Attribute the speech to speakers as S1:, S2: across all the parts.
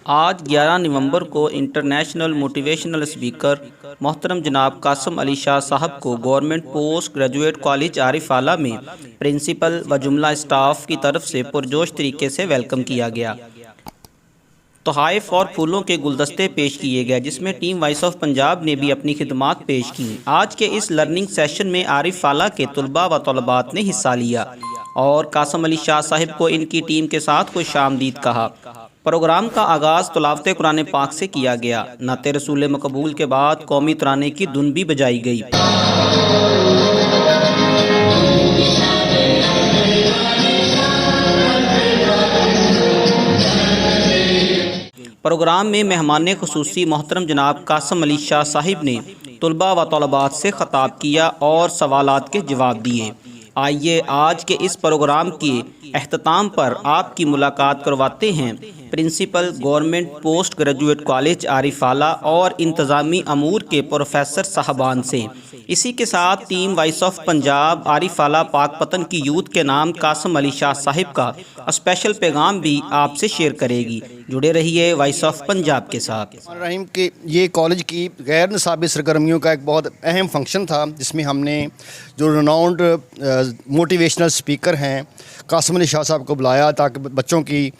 S1: आज 11 नवंबर को international motivational speaker मोहतरम जनाब कासम अली शाह साहब को government post graduate college Arif आला में प्रिंसिपल व जुमला स्टाफ की तरफ से पुरजोश तरीके से वेलकम किया गया। तोहफ़ और फूलों के गुलदस्ते पेश किए गए, जिसमें टीम वॉइस ऑफ पंजाब ने भी अपनी खिदमात पेश की। आज के इस लर्निंग सेशन में आरिफ आला के तुलबा व तलबात ने हिस्सा लिया और कासम अली शाह साहिब को इनकी टीम के साथ खुश आमदीद कहा। प्रोग्राम का आगाज़ तिलावत कुरान पाक से किया गया। नाते रसूल मकबूल के बाद कौमी तराने की धुन भी बजाई गई। प्रोग्राम में मेहमान खुसूसी मोहतरम जनाब कासम अली शाह साहिब ने तुलबा व तलबात से ख़ताब किया और सवालात के जवाब दिए। आइए आज के इस प्रोग्राम के अख्ताम पर आपकी मुलाकात करवाते हैं principal government post graduate college Arif आला और इंतज़ामी अमूर के प्रोफेसर साहबान से। इसी के साथ team voice of Punjab Arif आला पाकपतन की यूथ के नाम कासम अली शाह साहिब का स्पेशल पैगाम भी आपसे शेयर करेगी। जुड़े रहिए वॉइस ऑफ पंजाब के साथ।
S2: रहीम के ये कॉलेज की गैर निसाबी सरगर्मियों का एक बहुत अहम फंक्शन था, जिसमें हमने जो रिनाउंड मोटिवेशनल स्पीकर हैं कासम अली शाह साहब को बुलाया ताकि बच्चों की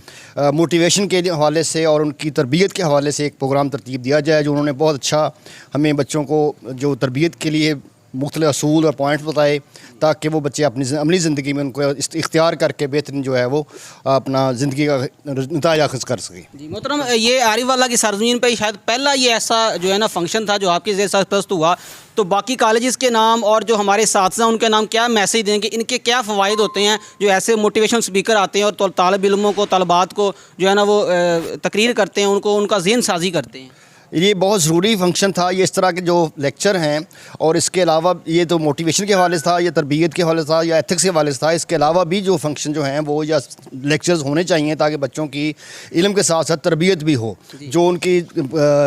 S2: मोटिवेशन के हवाले से और उनकी तरबियत के हवाले से एक प्रोग्राम तरतीब दिया जाए। जो उन्होंने बहुत अच्छा हमें बच्चों को जो तरबियत के लिए मुख्तलिफ असूल और पॉइंट्स बताए ताकि वो बच्चे अपनी अमली ज़िंदगी में उनको इख्तियार करके बेहतरीन जो है वो अपना ज़िंदगी का नताज हासिल कर सके।
S1: जी मोहतरम, ये आरिफ आला की सरज़मीन पर शायद पहला ये ऐसा जो है ना फंक्शन था जो आपके ज़रिए सरपरस्त हुआ, तो बाकी कॉलेजेस के नाम और जो हमारे साथी उनके नाम क्या मैसेज देंगे, इनके क्या फ़वाइद होते हैं जो ऐसे मोटिवेशनल स्पीकर आते हैं और तालिब इल्मों को तलबात को जो है ना वो तकरीर करते हैं, उनको उनका ज़हन साजी करते हैं।
S2: ये बहुत ज़रूरी फंक्शन था। ये इस तरह के जो लेक्चर हैं और इसके अलावा ये तो मोटिवेशन के हवाले से था, या तरबियत के हवाले से था, या एथिक्स के हवाले से था। इसके अलावा भी जो फंक्शन जो हैं वो या लेक्चर्स होने चाहिए ताकि बच्चों की इल्म के साथ साथ तरबियत भी हो, जो उनकी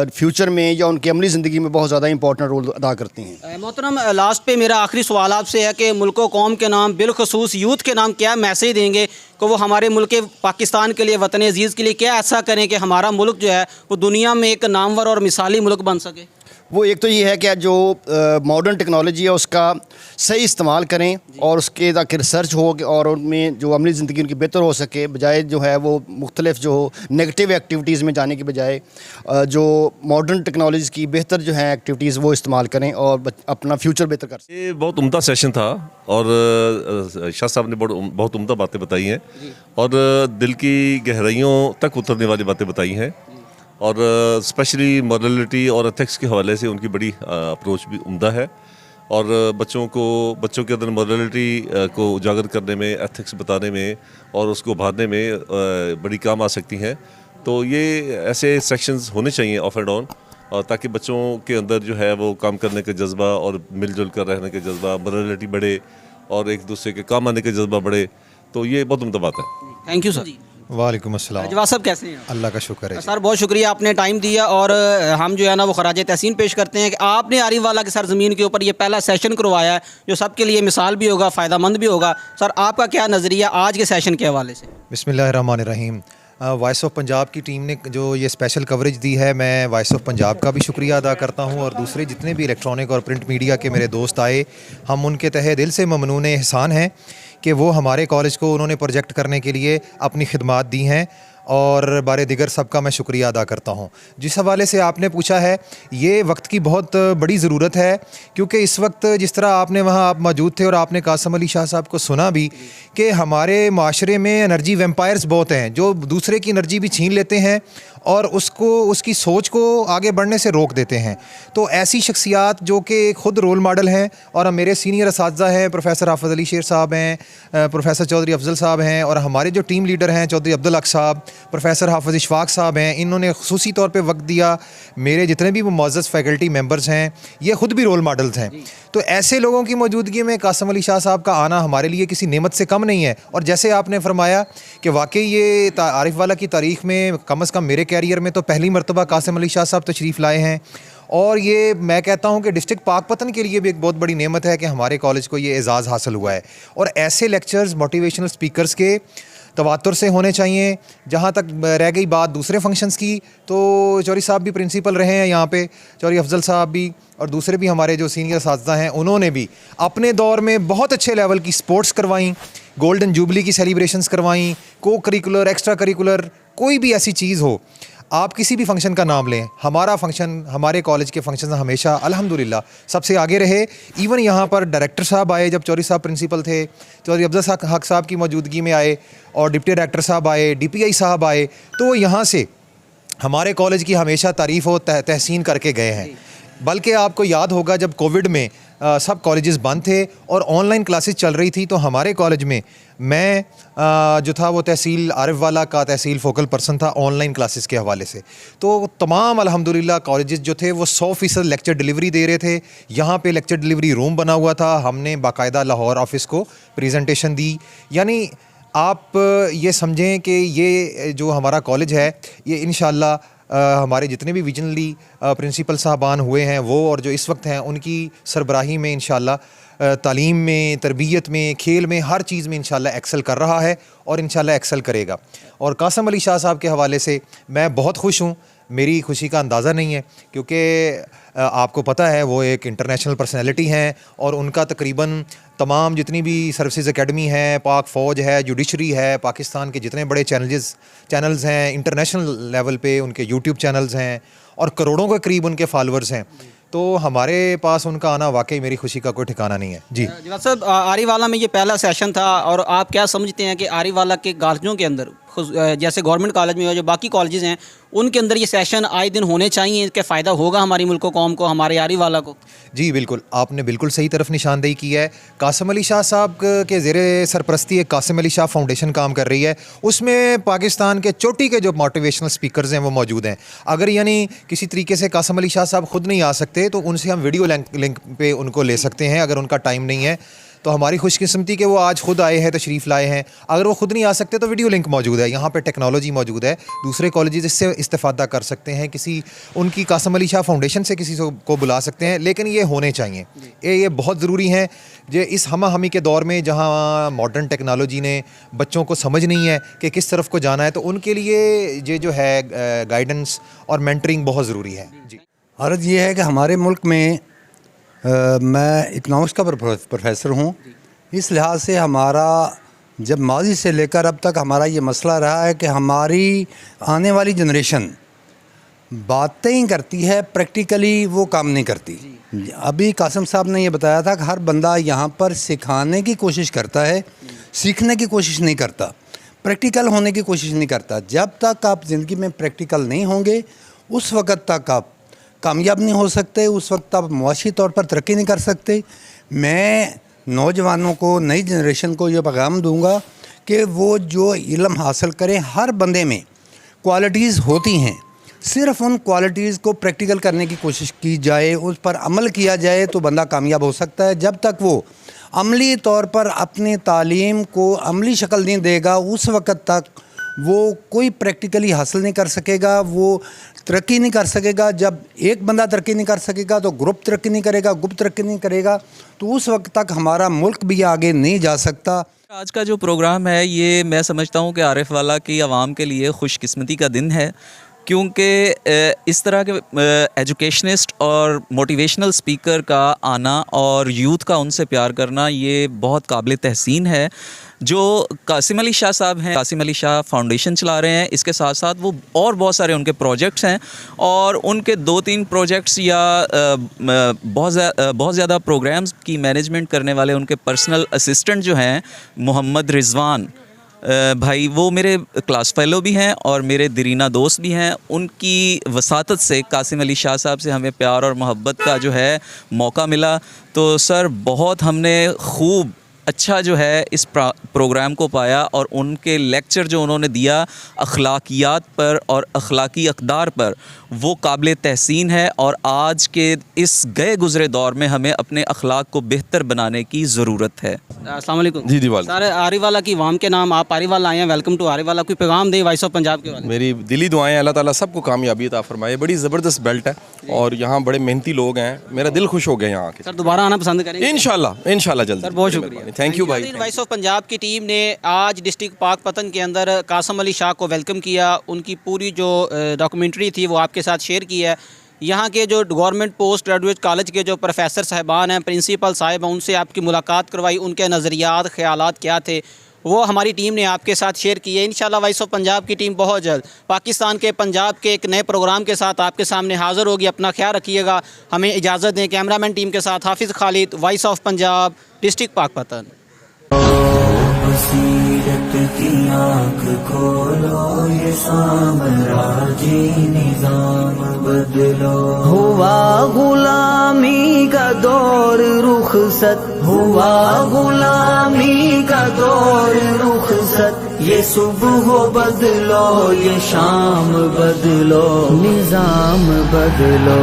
S2: फ्यूचर में या उनकी अमली ज़िंदगी में बहुत ज़्यादा इंपॉर्टेंट रोल अदा करती हैं।
S1: मोहतरम, लास्ट पे मेरा आखिरी सवाल आपसे है कि मुल्क कौम के नाम बिलखसूस यूथ के नाम क्या मैसेज देंगे कि वो हमारे मुल्क पाकिस्तान के लिए, वतन अजीज़ के लिए क्या ऐसा करें कि हमारा मुल्क जो है वो दुनिया में एक नामवर और मिसाली मुल्क बन सके?
S2: वो एक तो ये है कि जो मॉडर्न टेक्नोलॉजी है उसका सही इस्तेमाल करें और उसके ताकि रिसर्च हो और उनमें जो अमली ज़िंदगी उनकी बेहतर हो सके, बजाय जो है वो मुख्तलिफ जो नेगेटिव एक्टिविटीज़ में जाने के बजाय जो मॉडर्न टेक्नोलॉजी की बेहतर जो है एक्टिविटीज़ वो इस्तेमाल करें और अपना फ्यूचर बेहतर कर सकें।
S3: ये बहुत उम्दा सेशन था और शाह साहब ने बहुत उम्दा बातें बताई हैं और दिल की गहराइयों तक उतरने वाली बातें बताई हैं और स्पेशली मॉरलिटी और एथिक्स के हवाले से उनकी बड़ी अप्रोच भी उम्दा है और बच्चों के अंदर मॉरलिटी को उजागर करने में, एथिक्स बताने में और उसको उभारने में बड़ी काम आ सकती हैं। तो ये ऐसे सेक्शंस होने चाहिए ऑफ एंड ऑन, और ताकि बच्चों के अंदर जो है वो काम करने का जज्बा और मिलजुल कर रहने का जज्बा, मॉरलिटी बढ़े और एक दूसरे के काम आने का जज्बा बढ़े। तो ये बहुत उम्दा बात है।
S1: Thank you sir.
S4: वालेकुम अस्सलाम।
S1: जवाब साहब कैसे हैं?
S4: अल्लाह का शुक्र है
S1: सर, बहुत शुक्रिया आपने टाइम दिया और हम जो है ना वो खराज तहसीन पेश करते हैं कि आपने आरिफ आला की सरज़मीन के ऊपर ये पहला सेशन करवाया है जो सबके लिए मिसाल भी होगा, फ़ायदेमंद भी होगा। सर, आपका क्या नज़रिया आज के सेशन के हवाले से?
S4: बिस्मिल्लाहिर्रहमानिर्रहीम। वॉइस ऑफ पंजाब की टीम ने जो ये स्पेशल कवरेज दी है, मैं वॉइस ऑफ पंजाब का भी शुक्रिया अदा करता हूँ और दूसरे जितने भी इलेक्ट्रॉनिक और प्रिंट मीडिया के मेरे दोस्त आए, हम उनके तहे दिल से ममनून एहसान हैं कि वो हमारे कॉलेज को उन्होंने प्रोजेक्ट करने के लिए अपनी खिदमात दी हैं और बारे दिगर सबका मैं शुक्रिया अदा करता हूँ। जिस हवाले से आपने पूछा है, ये वक्त की बहुत बड़ी ज़रूरत है, क्योंकि इस वक्त जिस तरह आपने वहाँ आप मौजूद थे और आपने कासम अली शाह साहब को सुना भी कि हमारे माशरे में एनर्जी वेम्पायर्स बहुत हैं जो दूसरे की एनर्जी भी छीन लेते हैं और उसकी सोच को आगे बढ़ने से रोक देते हैं। तो ऐसी शख्सियात जो कि ख़ुद रोल मॉडल हैं और मेरे सीनियर असातिज़ा हैं, प्रोफेसर हाफ़िज़ अली शेर साहब हैं, प्रोफेसर चौधरी अफजल साहब हैं और हमारे जो टीम लीडर हैं चौधरी अब्दुल हक साहब, प्रोफेसर हाफ़िज़ इशफाक साहब हैं, इन्होंने ख़ुसूसी तौर पे वक्त दिया। मेरे जितने भी मुअज़्ज़ज़ फैकल्टी मेंबर्स हैं ये ख़ुद भी रोल मॉडल्स हैं। तो ऐसे लोगों की मौजूदगी में कासम अली शाह साहब का आना हमारे लिए किसी नेमत से कम नहीं है। और जैसे आपने फरमाया कि वाकई ये आरिफ वाला की तारीख़ में कम से कम मेरे कैरियर में तो पहली मरतबा कासम अली शाह साहब तशरीफ़ लाए हैं और ये मैं कहता हूँ कि डिस्ट्रिक्ट पाकपतन के लिए भी एक बहुत बड़ी नेमत है कि हमारे कॉलेज को ये एज़ाज़ हासिल हुआ है। और ऐसे लेक्चर्स मोटिवेशनल स्पीकर्स के तवातुर से होने चाहिए। जहाँ तक रह गई बात दूसरे फंक्शंस की, तो चौधरी साहब भी प्रिंसिपल रहे हैं यहाँ पे, चौधरी अफजल साहब भी और दूसरे भी हमारे जो सीनियर असातिज़ा हैं, उन्होंने भी अपने दौर में बहुत अच्छे लेवल की स्पोर्ट्स करवाई, गोल्डन जुबली की सेलिब्रेशंस करवाई, को करिकुलर, एक्स्ट्रा करिकुलर, कोई भी ऐसी चीज़ हो, आप किसी भी फंक्शन का नाम लें, हमारा फंक्शन, हमारे कॉलेज के फंक्शन हमेशा अल्हम्दुलिल्लाह सबसे आगे रहे। इवन यहाँ पर डायरेक्टर साहब आए, जब चौधरी साहब प्रिंसिपल थे, चौधरी अफजल हक साहब की मौजूदगी में आए, और डिप्टी डायरेक्टर साहब आए, DPI साहब आए, तो यहाँ से हमारे कॉलेज की हमेशा तारीफ़ और तहसीन करके गए हैं। बल्कि आपको याद होगा जब कोविड में सब कॉलेजेस बंद थे और ऑनलाइन क्लासेस चल रही थी, तो हमारे कॉलेज में मैं जो था वो तहसील आरिफ वाला का तहसील फोकल पर्सन था ऑनलाइन क्लासेस के हवाले से। तो तमाम अल्हम्दुलिल्लाह कॉलेजेस जो थे वो 100% लेक्चर डिलीवरी दे रहे थे। यहाँ पे लेक्चर डिलीवरी रूम बना हुआ था, हमने बाकायदा लाहौर ऑफिस को प्रेजेंटेशन दी। यानी आप ये समझें कि ये जो हमारा कॉलेज है, ये इंशाअल्लाह हमारे जितने भी विजनली प्रिंसिपल साहबान हुए हैं वो, और जो इस वक्त हैं, उनकी सरबराही में इंशाअल्लाह तालीम में, तरबियत में, खेल में, हर चीज़ में इंशाअल्लाह एक्सेल कर रहा है और इंशाअल्लाह एक्सेल करेगा। और कासिम अली शाह साहब के हवाले से मैं बहुत खुश हूँ। मेरी खुशी का अंदाज़ा नहीं है, क्योंकि आपको पता है वो एक इंटरनेशनल पर्सनैलिटी हैं, और उनका तकरीबन तमाम जितनी भी सर्विसेज एकेडमी है, पाक फ़ौज है, जुडिशरी है, पाकिस्तान के जितने बड़े चैनल्स हैं इंटरनेशनल लेवल पे, उनके यूट्यूब चैनल्स हैं, और करोड़ों के करीब उनके फॉलोअर्स हैं। तो हमारे पास उनका आना वाकई मेरी खुशी का कोई ठिकाना नहीं है। जी
S1: जवाद साहब, आरीवाला में ये पहला सेशन था, और आप क्या समझते हैं कि आरीवाला के कॉलेजों के अंदर, जैसे गवर्नमेंट कॉलेज में हो, जो बाकी कॉलेजेस हैं, उनके अंदर ये सेशन आए दिन होने चाहिए? इसके फ़ायदा होगा हमारी मुल्क को, कौम को, हमारे आरीवाला को?
S4: जी बिल्कुल, आपने बिल्कुल सही तरफ निशानदेही की है। कासिम अली शाह साहब के ज़ेरे सरपरस्ती एक कासिम अली शाह फाउंडेशन काम कर रही है। उसमें पाकिस्तान के चोटी के जो मोटिवेशनल स्पीकर्स हैं वो मौजूद हैं। अगर यानी किसी तरीके से कासिम अली शाह साहब खुद नहीं आ सकते, तो उनसे हम वीडियो लिंक पे उनको ले सकते हैं। अगर उनका टाइम नहीं है तो हमारी खुशकिस्मती कि वो आज खुद आए हैं, तशरीफ़ लाए हैं। अगर वो खुद नहीं आ सकते तो वीडियो लिंक मौजूद है, यहाँ पे टेक्नोलॉजी मौजूद है, दूसरे कॉलेजेस इससे इस्तेफ़ादा कर सकते हैं। किसी उनकी कासिम अली शाह फाउंडेशन से किसी को बुला सकते हैं, लेकिन ये होने चाहिए, ये बहुत ज़रूरी हैं। जो इस हमी के दौर में जहाँ मॉडर्न टेक्नोलॉजी ने बच्चों को समझ नहीं है कि किस तरफ को जाना है, तो उनके लिए ये जो है गाइडेंस और मेंटरिंग बहुत ज़रूरी है। जी,
S5: अर्ज़ ये है कि हमारे मुल्क में मैं इकनॉमिक्स का प्रोफेसर हूँ। इस लिहाज से हमारा जब माजी से लेकर अब तक हमारा ये मसला रहा है कि हमारी आने वाली जनरेशन बातें ही करती है, प्रैक्टिकली वो काम नहीं करती। अभी कासिम साहब ने ये बताया था कि हर बंदा यहाँ पर सिखाने की कोशिश करता है, सीखने की कोशिश नहीं करता, प्रैक्टिकल होने की कोशिश नहीं करता। जब तक आप ज़िंदगी में प्रैक्टिकल नहीं होंगे, उस वक़्त तक आप कामयाब नहीं हो सकते, उस वक्त आप मुआशी तौर पर तरक्की नहीं कर सकते। मैं नौजवानों को, नई जनरेशन को ये पैगाम दूंगा कि वो जो इल्म हासिल करें, हर बंदे में क्वालिटीज़ होती हैं, सिर्फ़ उन क्वालिटीज़ को प्रैक्टिकल करने की कोशिश की जाए, उस पर अमल किया जाए तो बंदा कामयाब हो सकता है। जब तक वो अमली तौर पर अपनी तालीम को अमली शक्ल नहीं देगा, उस वक़्त तक वो कोई प्रैक्टिकली हासिल नहीं कर सकेगा, वो तरक्की नहीं कर सकेगा। जब एक बंदा तरक्की नहीं कर सकेगा तो ग्रुप तरक्की नहीं करेगा, ग्रुप तरक्की नहीं करेगा तो उस वक्त तक हमारा मुल्क भी आगे नहीं जा सकता।
S6: आज का जो प्रोग्राम है ये मैं समझता हूँ कि आरिफ वाला की आवाम के लिए खुशकिस्मती का दिन है, क्योंकि इस तरह के एजुकेशनिस्ट और मोटिवेशनल स्पीकर का आना और यूथ का उनसे प्यार करना ये बहुत काबिल तहसीन है। जो कासिम अली शाह साहब हैं, कासिम अली शाह फाउंडेशन चला रहे हैं, इसके साथ साथ वो और बहुत सारे उनके प्रोजेक्ट्स हैं, और उनके 2-3 प्रोजेक्ट्स या बहुत ज़्यादा प्रोग्राम्स की मैनेजमेंट करने वाले उनके पर्सनल असिस्टेंट जो हैं मोहम्मद रिजवान भाई, वो मेरे क्लास फेलो भी हैं और मेरे दरीना दोस्त भी हैं। उनकी वसातत से कासिम अली शाह साहब से हमें प्यार और मोहब्बत का जो है मौका मिला। तो सर बहुत हमने खूब अच्छा जो है इस प्रोग्राम को पाया, और उनके लेक्चर जो उन्होंने दिया अखलाकियात पर और अखलाकी अक़दार पर, वो काबिल तहसीन है। और आज के इस गए गुज़रे दौर में हमें अपने अखलाक को बेहतर बनाने की ज़रूरत है।
S1: अस्सलाम वालेकुम।
S7: जी जी वालेकुम।
S1: सर, आरीवाला की वाम के नाम, आप आरीवाला आए हैं, वेलकम टू आरीवाला। कोई पैगाम दें वॉइस ऑफ पंजाब के वाले?
S7: मेरी दिली दुआएं, अल्लाह ताला सबको कामयाबी अता फरमाए। बड़ी ज़बरदस्त बेल्ट है और यहाँ बड़े मेहनती लोग हैं, मेरा दिल खुश हो गया यहाँ आके।
S1: सर दोबारा आना पसंद करेंगे?
S7: इंशाल्लाह इंशाल्लाह जल्दी।
S1: सर बहुत शुक्रिया।
S7: थैंक यू भाई।
S1: वॉइस ऑफ पंजाब की टीम ने आज डिस्ट्रिक्ट पाकपतन के अंदर कासम अली शाह को वेलकम किया। उनकी पूरी जो डॉक्यूमेंट्री थी वो आपके साथ शेयर की है। यहाँ के जो गवर्नमेंट पोस्ट ग्रेजुएट कॉलेज के जो प्रोफेसर साहिबान हैं, प्रिंसिपल साहिब हैं, उनसे आपकी मुलाकात करवाई। उनके नज़रियात ख्यालात क्या थे वो हमारी टीम ने आपके साथ शेयर किए। इंशाल्लाह वॉइस ऑफ पंजाब की टीम बहुत जल्द पाकिस्तान के पंजाब के एक नए प्रोग्राम के साथ आपके सामने हाज़िर होगी। अपना ख्याल रखिएगा। हमें इजाज़त दें। कैमरामैन टीम के साथ Hafiz Khalid, voice of Punjab, district Pakpattan.
S8: बसीरत की आँख खोलो, ये साम्राज्य निज़ाम बदलो। हुआ गुलामी का दौर रुखसत, हुआ गुलामी का दौर रुखसत। ये सुबह बदलो, ये शाम बदलो, निज़ाम बदलो।